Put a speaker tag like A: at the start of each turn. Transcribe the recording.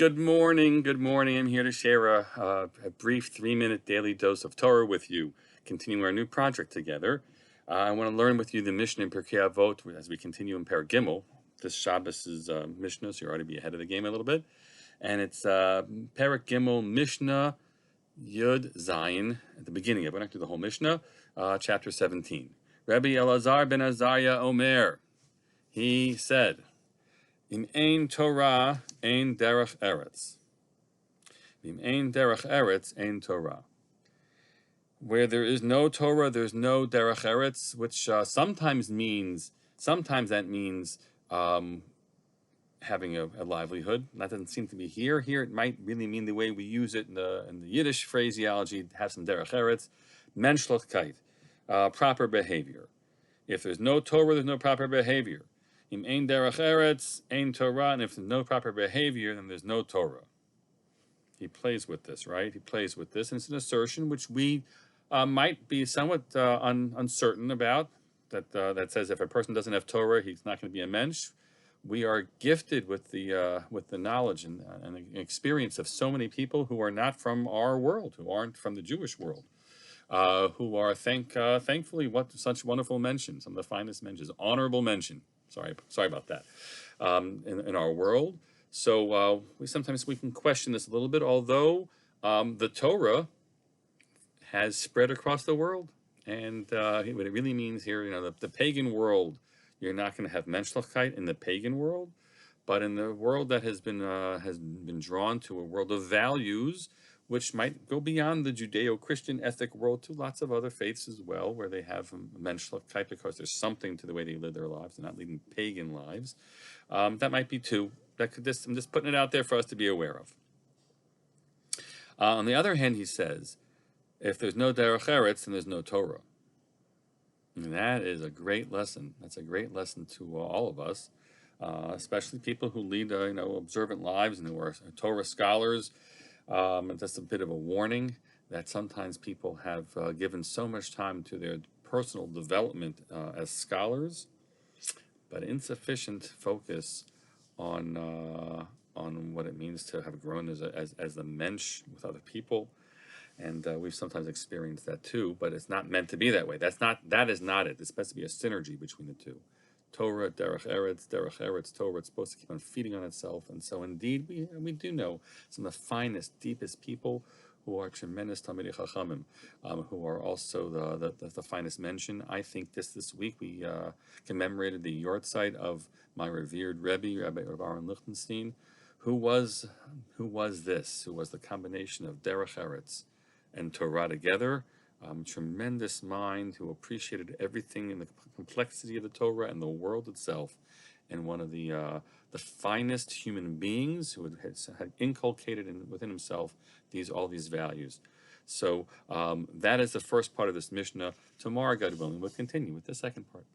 A: Good morning. Good morning. I'm here to share a brief 3-minute daily dose of Torah with you, continuing our new project together. I want to learn with you the Mishnah in Pirkei Avot as we continue in Perek Gimel. This Shabbos is Mishnah, so you're already be ahead of the game a little bit. And it's Perek Gimel Mishnah Yud Zayin at the beginning of it. We're not going to do the whole Mishnah, chapter 17. Rabbi Elazar ben Azariah Omer, he said, Im ein Torah, ein derech eretz. Im ein derech eretz, ein Torah. Where there is no Torah, there's no derech eretz, which sometimes that means having a livelihood. That doesn't seem to be here. Here it might really mean the way we use it in the Yiddish phraseology, have some derech eretz, menschlichkeit, proper behavior. If there's no Torah, there's no proper behavior. Im ein derech eretz, ein Torah, and if there's no proper behavior, then there's no Torah. He plays with this, right? He plays with this, and it's an assertion which we might be somewhat uncertain about, that says if a person doesn't have Torah, he's not going to be a mensch. We are gifted with the knowledge and the experience of so many people who are not from our world, who aren't from the Jewish world. Who are thankfully what such wonderful mentions, some of the finest mentions, honorable mention. Sorry about that. In our world, so we can question this a little bit. Although the Torah has spread across the world, and what it really means here, the pagan world, you're not going to have menschlichkeit in the pagan world, but in the world that has been drawn to a world of values, which might go beyond the Judeo-Christian ethic world to lots of other faiths as well, where they have menschlichkeit because there's something to the way they live their lives. They're not leading pagan lives. That might be too. I'm just putting it out there for us to be aware of. On the other hand, he says, if there's no derech eretz, then there's no Torah. And that is a great lesson. That's a great lesson to all of us, especially people who lead observant lives and who are Torah scholars. And that's a bit of a warning that sometimes people have given so much time to their personal development as scholars, but insufficient focus on what it means to have grown as a mensch with other people. And we've sometimes experienced that too, but it's not meant to be that way. That is not it. It's supposed to be a synergy between the two. Torah, derech eretz, Torah. It's supposed to keep on feeding on itself. And so indeed, we do know some of the finest, deepest people who are tremendous Talmidei Chachamim, who are also the finest mention. I think this week we commemorated the yortzeit of my revered Rebbe, Rabbi Aaron Lichtenstein, who was the combination of derech eretz and Torah together. Tremendous mind who appreciated everything in the complexity of the Torah and the world itself, and one of the finest human beings who had inculcated within himself all these values. So that is the first part of this Mishnah. Tomorrow, God willing, we'll continue with the second part.